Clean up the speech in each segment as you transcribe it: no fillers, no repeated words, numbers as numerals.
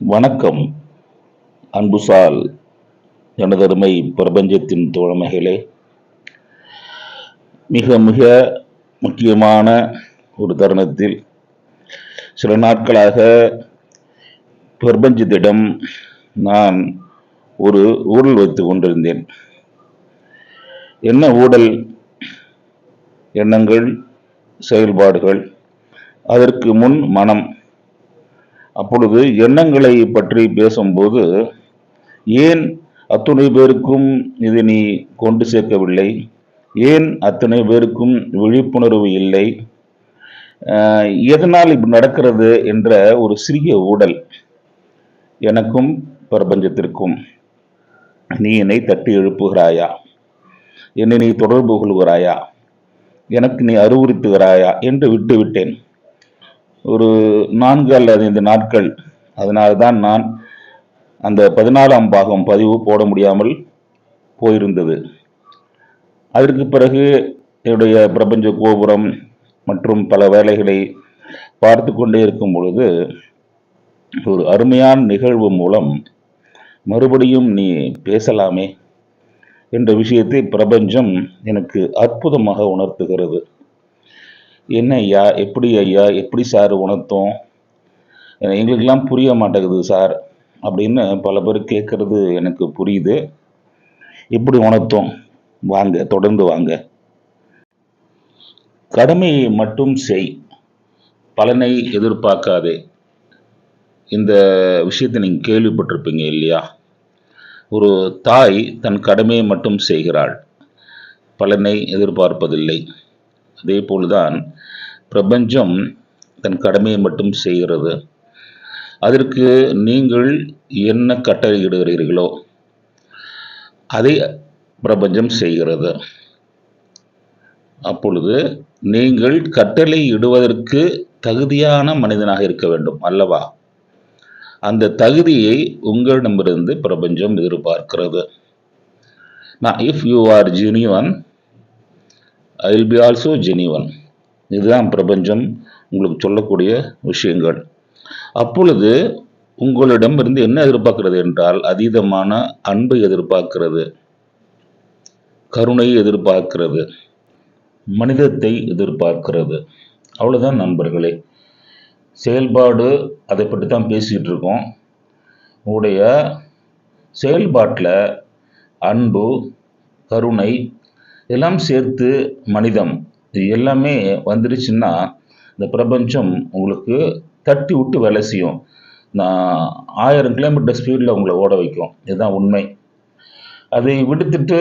வணக்கம். அன்புசால் எனதருமை பிரபஞ்சத்தின் தோழமைகளே, மிக மிக முக்கியமான ஒரு தருணத்தில் சில நாட்களாக பிரபஞ்சத்திடம் நான் ஒரு ஊடல் வைத்துக் கொண்டிருந்தேன். என்ன ஊடல்? எண்ணங்கள், செயல்பாடுகள், அதற்கு முன் மனம். அப்பொழுது எண்ணங்களை பற்றி பேசும்போது, ஏன் அத்துணை பேருக்கும் இதை நீ கொண்டு சேர்க்கவில்லை? ஏன் அத்தனை பேருக்கும் விழிப்புணர்வு இல்லை? எதனால் இப்படி நடக்கிறது என்ற ஒரு சிறிய ஊடல் எனக்கும் பிரபஞ்சத்திற்கும். நீ என்னை தட்டி எழுப்புகிறாயா? என்னை நீ தொடர்பு கொள்கிறாயா? எனக்கு நீ அறிவுறுத்துகிறாயா என்று விட்டுவிட்டேன். ஒரு 4 அல்லது 5 நாட்கள். அதனால்தான் நான் அந்த 14ஆம் பாகம் பதிவு போட முடியாமல் போயிருந்தது. அதற்கு பிறகு என்னுடைய பிரபஞ்ச கோபுரம் மற்றும் பல வேலைகளை பார்த்து கொண்டே இருக்கும் பொழுது ஒரு அருமையான நிகழ்வு மூலம் மறுபடியும் நீ பேசலாமே என்ற விஷயத்தை பிரபஞ்சம் எனக்கு அற்புதமாக உணர்த்துகிறது. என்ன ஐயா, எப்படி ஐயா, எப்படி சார் உணர்த்தோம்? எங்களுக்கெல்லாம் புரிய மாட்டேங்குது சார் அப்படின்னு பல பேர் கேட்கறது எனக்கு புரியுது. எப்படி உணர்த்தோம்? வாங்க, தொடர்ந்து வாங்க. கடமையை மட்டும் செய், பலனை எதிர்பார்க்காதே. இந்த விஷயத்தை நீங்கள் கேள்விப்பட்டிருப்பீங்க இல்லையா? ஒரு தாய் தன் கடமையை மட்டும் செய்கிறாள், பலனை எதிர்பார்ப்பதில்லை. அதே போல்தான் பிரபஞ்சம் தன் கடமையை மட்டும் செய்கிறது. அதற்கு நீங்கள் என்ன கட்டளையிடுகிறீர்களோ அதை பிரபஞ்சம் செய்கிறது. அப்பொழுது நீங்கள் கட்டளை இடுவதற்கு தகுதியான மனிதனாக இருக்க வேண்டும் அல்லவா? அந்த தகுதியை உங்களிடமிருந்து பிரபஞ்சம் எதிர்பார்க்கிறது. நான் if you are ஜெனிவன், I will be also ஜெனிவன். இதுதான் பிரபஞ்சம் உங்களுக்கு சொல்லக்கூடிய விஷயங்கள். அப்பொழுது உங்களிடம் இருந்து என்ன எதிர்பார்க்கிறது என்றால், அதீதமான அன்பை எதிர்பார்க்கிறது, கருணை எதிர்பார்க்கிறது, மனிதத்தை எதிர்பார்க்கிறது. அவ்வளவுதான் நண்பர்களே. செயல்பாடு அதை பற்றி தான் பேசிக்கிட்டு இருக்கோம். உங்களுடைய செயல்பாட்டில் அன்பு, கருணை எல்லாம் சேர்த்து மனிதம் இது எல்லாமே வந்துருச்சுன்னா இந்த பிரபஞ்சம் உங்களுக்கு தட்டி விட்டு வேலை செய்யும். நான் 1000 கிலோமீட்டர் ஸ்பீடில் உங்களை ஓட வைக்கும். இதுதான் உண்மை. அதை விடுத்துட்டு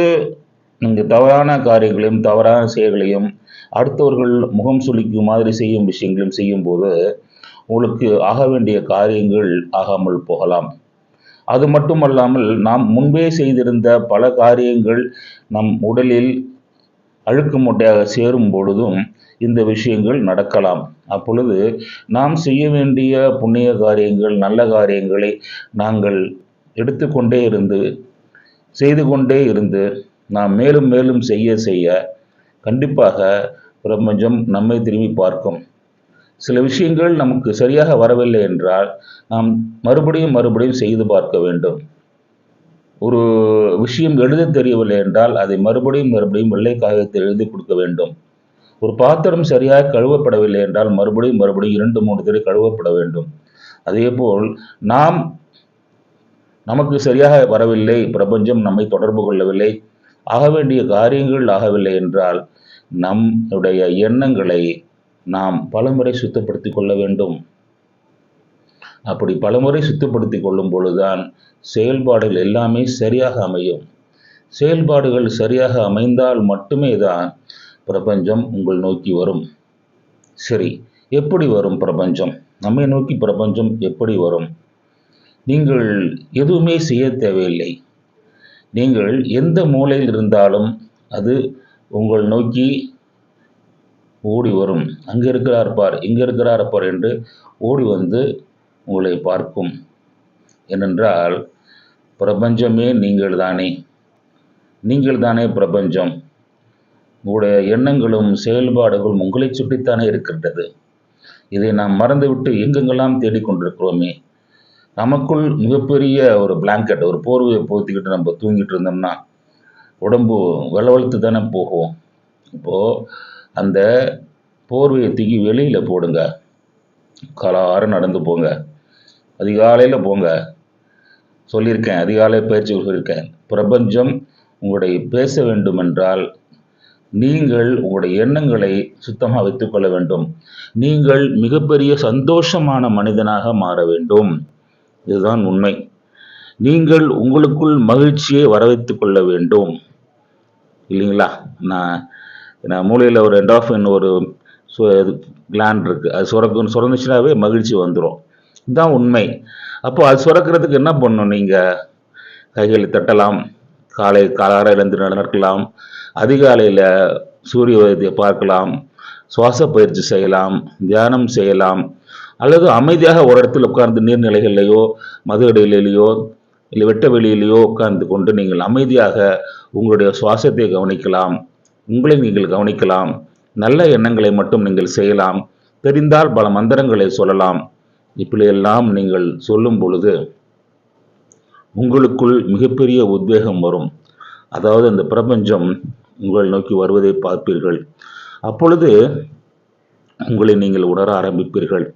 நீங்கள் தவறான காரியங்களையும் தவறான செயல்களையும் அடுத்தவர்கள் முகம் சுளிக்கும் மாதிரி செய்யும் விஷயங்களையும் செய்யும்போது உங்களுக்கு ஆக வேண்டிய காரியங்கள் ஆகாமல் போகலாம். அது மட்டுமல்லாமல் நாம் முன்பே செய்திருந்த பல காரியங்கள் நம் உடலில் அழுக்கு மூட்டையாக சேரும் பொழுதும் இந்த விஷயங்கள் நடக்கலாம். அப்பொழுது நாம் செய்ய வேண்டிய புண்ணிய காரியங்கள், நல்ல காரியங்களை நாங்கள் எடுத்துக்கொண்டே இருந்து செய்து கொண்டே இருந்து நாம் மேலும் மேலும் செய்ய செய்ய கண்டிப்பாக பிரபஞ்சம் நம்மை திரும்பி பார்க்கும். சில விஷயங்கள் நமக்கு சரியாக வரவில்லை என்றால் நாம் மறுபடியும் செய்து பார்க்க வேண்டும். ஒரு விஷயம் எழுத தெரியவில்லை என்றால் அதை மறுபடியும் வெள்ளை காகிதத்தில் எழுதி கொடுக்க வேண்டும். ஒரு பாத்திரம் சரியாக கழுவப்படவில்லை என்றால் மறுபடியும் 2-3 தடவை கழுவப்பட வேண்டும். அதேபோல் நமக்கு சரியாக வரவில்லை, பிரபஞ்சம் நம்மை தொடர்பு கொள்ளவில்லை, ஆக வேண்டிய காரியங்கள் ஆகவில்லை என்றால் நம்முடைய எண்ணங்களை நாம் பலமுறை சுத்தப்படுத்தி கொள்ள வேண்டும். அப்படி பலமுறை சுத்தப்படுத்தி கொள்ளும் பொழுதுதான் செயல்பாடுகள் எல்லாமே சரியாக அமையும். செயல்பாடுகள் சரியாக அமைந்தால் மட்டுமே தான் பிரபஞ்சம் உங்கள் நோக்கி வரும். சரி, எப்படி வரும் பிரபஞ்சம்? நம்மை நோக்கி பிரபஞ்சம் எப்படி வரும்? நீங்கள் எதுவுமே செய்ய தேவையில்லை. நீங்கள் எந்த மூலையில் இருந்தாலும் அது உங்கள் நோக்கி ஓடி வரும். அங்கே இருக்கிறார் பார், இங்கே இருக்கிறார் பார் என்று ஓடி வந்து உங்களை பார்க்கும். ஏனென்றால் பிரபஞ்சமே நீங்கள் தானே. நீங்கள் தானே பிரபஞ்சம். உங்களுடைய எண்ணங்களும் செயல்பாடுகளும் உங்களை சுற்றித்தானே இருக்கின்றது. இதை நாம் மறந்துவிட்டு எங்கெங்கெல்லாம் தேடிக்கொண்டிருக்கிறோமே. நமக்குள் மிகப்பெரிய ஒரு பிளாங்கெட், ஒரு போர்வையை போத்திக்கிட்டு நம்ம தூங்கிட்டு இருந்தோம்னா உடம்பு வெளவெளுத்து தானே போகும். இப்போ அந்த போர்வையை தூக்கி வெளியில போடுங்க. காலார நடந்து போங்க. அதிகாலையில போங்க. சொல்லியிருக்கேன். அதிகாலை பயிற்சி சொல்லியிருக்கேன். பிரபஞ்சம் உங்களுடைய பேச வேண்டும் என்றால் நீங்கள் உங்களுடைய எண்ணங்களை சுத்தமாக வைத்துக்கொள்ள வேண்டும். நீங்கள் மிகப்பெரிய சந்தோஷமான மனிதனாக மாற வேண்டும். இதுதான் உண்மை. நீங்கள் உங்களுக்குள் மகிழ்ச்சியை வரவைத்துக் கொள்ள வேண்டும். இல்லைங்களா? நான் நான் மூளையில் ஒரு என்டார்ஃபின் ஒரு கிளாண்ட் இருக்கு. அது சுரந்துச்சுனாவே மகிழ்ச்சி வந்துடும். இதுதான் உண்மை. அப்போ அது சுரக்கிறதுக்கு என்ன பண்ணணும்? நீங்கள் கைகளை தட்டலாம், காலார எழுந்து நடக்கலாம், அதிகாலையில் சூரிய உதயத்தை பார்க்கலாம், சுவாச பயிற்சி செய்யலாம், தியானம் செய்யலாம், அல்லது அமைதியாக ஒரு இடத்துல உட்கார்ந்து நீர்நிலைகளிலேயோ மது இடையிலேயோ இல்லை வெட்ட வெளியிலேயோ உட்கார்ந்து கொண்டு நீங்கள் அமைதியாக உங்களுடைய சுவாசத்தை கவனிக்கலாம், உங்களை நீங்கள் கவனிக்கலாம், நல்ல எண்ணங்களை மட்டும் நீங்கள் செய்யலாம், தெரிந்தால் பல மந்திரங்களை சொல்லலாம். இப்படியெல்லாம் நீங்கள் சொல்லும் பொழுது உங்களுக்குள் மிகப்பெரிய உத்வேகம் வரும். அதாவது அந்த பிரபஞ்சம் உங்களை நோக்கி வருவதை பார்ப்பீர்கள். அப்பொழுது உங்களை நீங்கள் உணர ஆரம்பிப்பீர்கள்.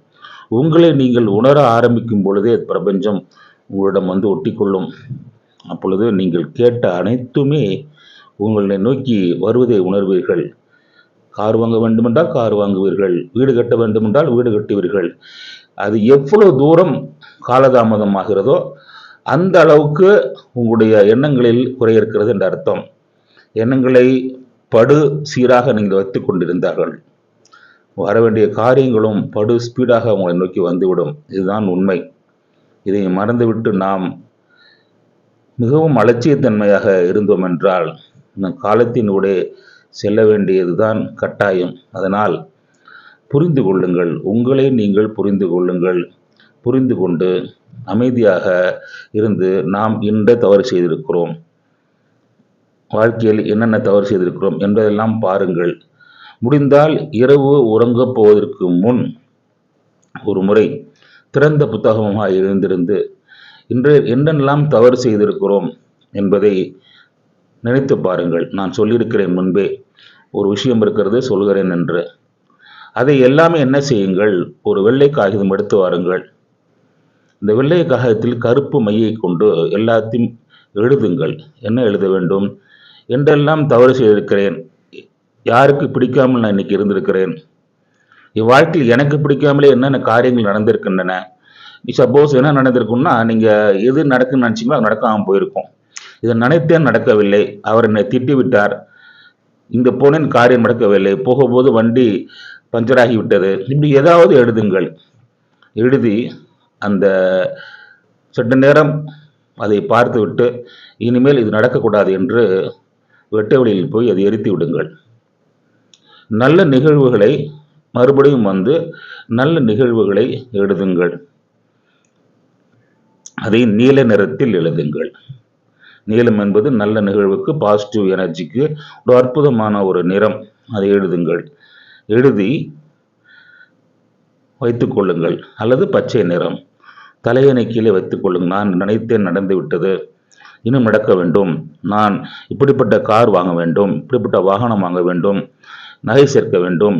உங்களை நீங்கள் உணர ஆரம்பிக்கும் பொழுதே பிரபஞ்சம் உங்களிடம் வந்து ஒட்டிக்கொள்ளும். அப்பொழுது நீங்கள் கேட்ட அனைத்துமே உங்களை நோக்கி வருவதை உணர்வீர்கள். கார் வாங்க வேண்டுமென்றால் கார் வாங்குவீர்கள், வீடு கட்ட வேண்டுமென்றால் வீடு கட்டுவீர்கள். அது எவ்வளவு தூரம் காலதாமதமாகிறதோ அந்த அளவுக்கு உங்களுடைய எண்ணங்களில் குறை இருக்கிறது என்ற அர்த்தம். எண்ணங்களை படு சீராக நீங்கள் வைத்துக் கொண்டிருந்தார்கள், வர வேண்டிய காரியங்களும் படு ஸ்பீடாக உங்களை நோக்கி வந்துவிடும். இதுதான் உண்மை. இதை மறந்துவிட்டு நாம் மிகவும் அலட்சியத்தன்மையாக இருந்தோம் என்றால் நம் காலத்தினூடே செல்ல வேண்டியதுதான் கட்டாயம். அதனால் புரிந்து கொள்ளுங்கள், உங்களை நீங்கள் புரிந்து கொள்ளுங்கள். புரிந்து கொண்டு அமைதியாக இருந்து நாம் என்ன தவறு செய்திருக்கிறோம், வாழ்க்கையில் என்னென்ன தவறு செய்திருக்கிறோம் என்பதெல்லாம் பாருங்கள். முடிந்தால் இரவு உறங்கப் போவதற்கு முன் ஒரு முறை திறந்த புத்தகமாக இருந்திருந்து இன்று என்னெல்லாம் தவறு செய்திருக்கிறோம் என்பதை நினைத்து பாருங்கள். நான் சொல்லியிருக்கிறேன் முன்பே, ஒரு விஷயம் இருக்கிறது சொல்கிறேன் என்று. அதை எல்லாமே என்ன செய்யுங்கள், ஒரு வெள்ளை காகிதம் எடுத்து வாருங்கள். இந்த வெள்ளை காகிதத்தில் கருப்பு மையை கொண்டு எல்லாத்தையும் எழுதுங்கள். என்ன எழுத வேண்டும்? என்றெல்லாம் தவறு செய்திருக்கிறேன், யாருக்கு பிடிக்காமல் நான் இன்னைக்கு இருந்திருக்கிறேன், இவ்வாழ்க்கையில் எனக்கு பிடிக்காமலே என்னென்ன காரியங்கள் நடந்திருக்கின்றன. சப்போஸ் என்ன நடந்திருக்கும்னா, நீங்கள் எது நடக்குன்னு நினச்சிங்களோ அது நடக்காமல் போயிருக்கும். இதை நினைத்தேன் நடக்கவில்லை, அவர் என்னை திட்டி விட்டார், இங்கே போனேன் காரியம் நடக்கவில்லை, போகும்போது வண்டி பஞ்சராகி விட்டது. இப்படி ஏதாவது எழுதுங்கள். எழுதி அந்த சற்று நேரம் அதை பார்த்துவிட்டு இனிமேல் இது நடக்கக்கூடாது என்று வெட்ட வெளியில் போய் அதை எரித்து விடுங்கள். நல்ல நிகழ்வுகளை மறுபடியும் வந்து நல்ல நிகழ்வுகளை எழுதுங்கள். அதை நீல நிறத்தில் எழுதுங்கள். நீலம் என்பது நல்ல நிகழ்வுக்கு, பாசிட்டிவ் எனர்ஜிக்கு ஒரு அற்புதமான ஒரு நிறம். அதை எழுதுங்கள். எழுதி வைத்துக் கொள்ளுங்கள். அல்லது பச்சை நிறம் தலையணை கீழே வைத்துக் கொள்ளுங்கள். நான் நினைத்தேன் நடந்து விட்டது, இன்னும் நடக்க வேண்டும், நான் இப்படிப்பட்ட கார் வாங்க வேண்டும், இப்படிப்பட்ட வாகனம் வாங்க வேண்டும், நகை சேர்க்க வேண்டும்,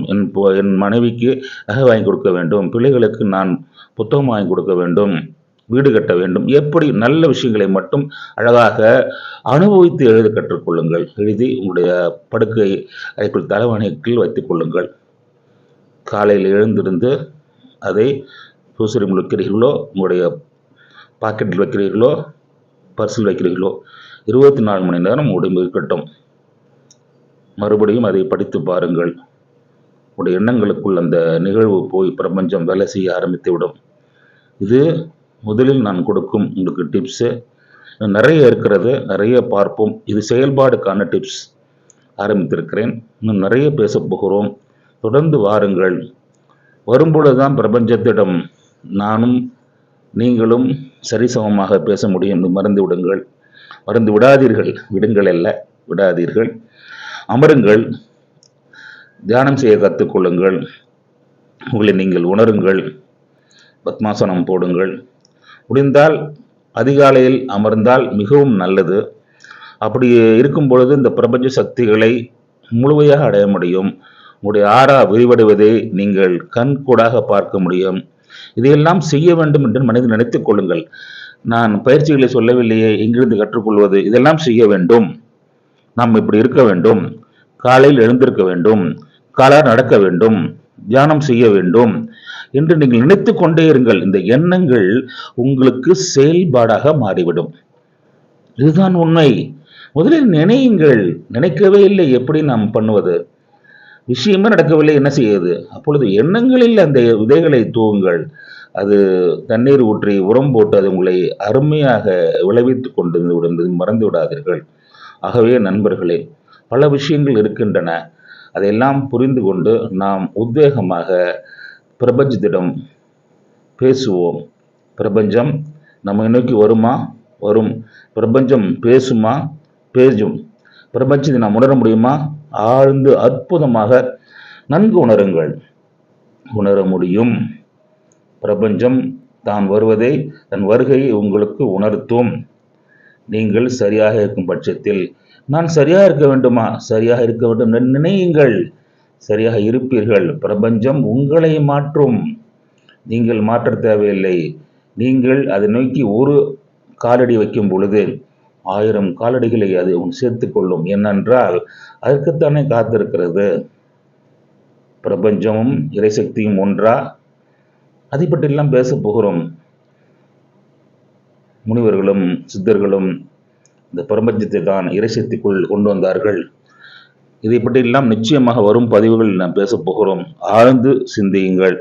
என் மனைவிக்கு நகை வாங்கி கொடுக்க வேண்டும், பிள்ளைகளுக்கு நான் புத்தகம் வாங்கி கொடுக்க வேண்டும், வீடு கட்ட வேண்டும். எப்படி நல்ல விஷயங்களை மட்டும் அழகாக அனுபவித்து எழுத கற்றுக்கொள்ளுங்கள். எழுதி உங்களுடைய படுக்கை அறைக்குள் தலைவணைக்குள் வைத்துக் கொள்ளுங்கள். காலையில் எழுந்திருந்து அதை சூசரியில் வைக்கிறீர்களோ, உங்களுடைய பாக்கெட்டில் வைக்கிறீர்களோ, பர்சில் வைக்கிறீர்களோ, 24 மணி நேரம் உடம்பு இருக்கட்டும். மறுபடியும் அதை படித்து பாருங்கள். உடைய எண்ணங்களுக்குள் அந்த நிகழ்வு போய் பிரபஞ்சம் வேலை செய்ய ஆரம்பித்து விடும். இது முதலில் நான் கொடுக்கும் உங்களுக்கு டிப்ஸு. நிறைய இருக்கிறது, நிறைய பார்ப்போம். இது செயல்பாடுக்கான டிப்ஸ் ஆரம்பித்திருக்கிறேன். இன்னும் நிறைய பேச போகிறோம். தொடர்ந்து வாருங்கள். வரும்பொழுது தான் பிரபஞ்சத்திடம் நானும் நீங்களும் சரிசமமாக பேச முடியும். மறந்து விடுங்கள், மறந்து விடாதீர்கள். விடுங்கள் அல்ல, விடாதீர்கள். அமருங்கள், தியானம் செய்ய கற்றுக்கொள்ளுங்கள். உங்களை நீங்கள் உணருங்கள். பத்மாசனம் போடுங்கள். முடிந்தால் அதிகாலையில் அமர்ந்தால் மிகவும் நல்லது. அப்படி இருக்கும் பொழுது இந்த பிரபஞ்ச சக்திகளை முழுமையாக அடைய முடியும். உங்களுடைய ஆறா விரிவடைவதை நீங்கள் கண்கூடாக பார்க்க முடியும். இதையெல்லாம் செய்ய வேண்டும் என்று மனதில் நினைத்துக் கொள்ளுங்கள். நான் பயிற்சிகளை சொல்லவில்லையே, எங்கிருந்து கற்றுக்கொள்வது? இதெல்லாம் செய்ய வேண்டும். நாம் இப்படி இருக்க வேண்டும், காலையில் எழுந்திருக்க வேண்டும், காலால் நடக்க வேண்டும், தியானம் செய்ய வேண்டும் என்று நீங்கள் நினைத்துக் கொண்டே இருங்கள். இந்த எண்ணங்கள் உங்களுக்கு செயல்பாடாக மாறிவிடும். இதுதான் உண்மை. முதலில் நினையுங்கள். நினைக்கவே இல்லை, எப்படி நாம் பண்ணுவது? விஷயமே நடக்கவில்லை, என்ன செய்வது? அப்பொழுது எண்ணங்களில் அந்த விதைகளை தூவுங்கள். அது தண்ணீர் ஊற்றி உரம் போட்டு அது உங்களை அருமையாக விளைவித்துக் கொண்டு விடுவது மறந்து விடாதீர்கள். ஆகவே நண்பர்களே, பல விஷயங்கள் இருக்கின்றன. அதையெல்லாம் புரிந்து கொண்டு நாம் உத்வேகமாக பிரபஞ்சத்திடம் பேசுவோம். பிரபஞ்சம் நம்மை நோக்கி வருமா? வரும். பிரபஞ்சம் பேசுமா? பேசும். பிரபஞ்சத்தை நாம் உணர முடியுமா? ஆழ்ந்து அற்புதமாக நன்கு உணருங்கள். உணர முடியும். பிரபஞ்சம் தான் வருவதை, தன் வருகையை உங்களுக்கு உணர்த்தும். நீங்கள் சரியாக இருக்கும் பட்சத்தில், நான் சரியாக இருக்க வேண்டுமா? சரியாக இருக்க வேண்டும் என்று நினையுங்கள். சரியாக இருப்பீர்கள். பிரபஞ்சம் உங்களை மாற்றும். நீங்கள் மாற்ற தேவையில்லை. நீங்கள் அதை நோக்கி ஒரு காலடி வைக்கும் பொழுது 1000 காலடிகளை அது சேர்த்துக் கொள்ளும். ஏனென்றால் அதற்குத்தானே காத்திருக்கிறது. பிரபஞ்சமும் இறைசக்தியும் ஒன்றா? அதை பற்றியெல்லாம் பேச போகிறோம். முனிவர்களும் சித்தர்களும் இந்த பிரபஞ்சத்தை தான் இறைசக்திக்குள் கொண்டு வந்தார்கள். இதை பற்றியெல்லாம் நிச்சயமாக வரும் பதிவுகள் நாம் பேச போகிறோம். ஆழ்ந்து சிந்தியுங்கள்,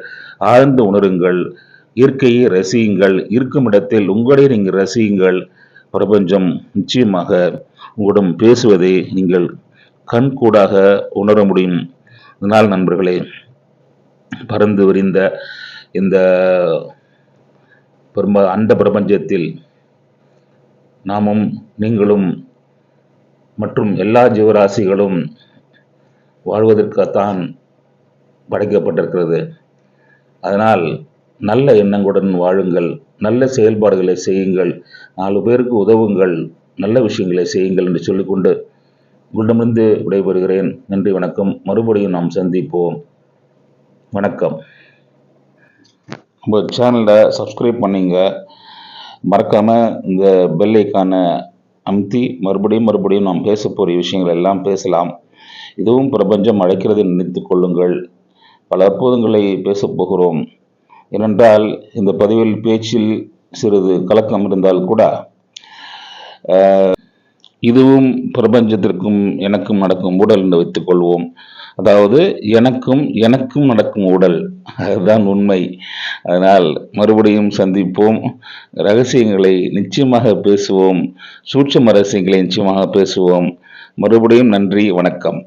ஆழ்ந்து உணருங்கள், இயற்கையை ரசியுங்கள், இருக்கும் இடத்தில் உங்களை நீங்கள் ரசியுங்கள். பிரபஞ்சம் நிச்சயமாக உங்களிடம் பேசுவதை நீங்கள் கண்கூடாக உணர முடியும். இதனால் நண்பர்களே, பறந்து விரிந்த இந்த அந்த பிரபஞ்சத்தில் நாமும் நீங்களும் மற்றும் எல்லா ஜீவராசிகளும் வாழ்வதற்காகத்தான் படைக்கப்பட்டிருக்கிறது. அதனால் நல்ல எண்ணங்களுடன் வாழுங்கள், நல்ல செயல்பாடுகளை செய்யுங்கள், 4 பேருக்கு உதவுங்கள், நல்ல விஷயங்களை செய்யுங்கள் என்று சொல்லிக்கொண்டு உங்களிடமிருந்து விடைபெறுகிறேன். நன்றி, வணக்கம். மறுபடியும் நாம் சந்திப்போம். வணக்கம். நம்ம சேனலை சப்ஸ்கிரைப் பண்ணிங்க. மறக்காமல் இந்த பெல் ஐக்கானை அமுத்தி மறுபடியும் நாம் பேச போகிற விஷயங்கள் எல்லாம் பேசலாம். இதுவும் பிரபஞ்சம் அழைக்கிறது நினைத்துக் கொள்ளுங்கள். பல அற்புதங்களை பேசப் போகிறோம். ஏனென்றால் இந்த பதிவில் பேச்சில் சிறிது கலக்கம் இருந்தால் கூட இதுவும் பிரபஞ்சத்திற்கும் எனக்கும் நடக்கும் ஊடல் என்று வைத்துக் கொள்வோம். அதாவது எனக்கும் நடக்கும் ஊடல், அதுதான் உண்மை. அதனால் மறுபடியும் சந்திப்போம். ரகசியங்களை நிச்சயமாக பேசுவோம். சூட்சும ரகசியங்களை நிச்சயமாக பேசுவோம். மறுபடியும் நன்றி, வணக்கம்.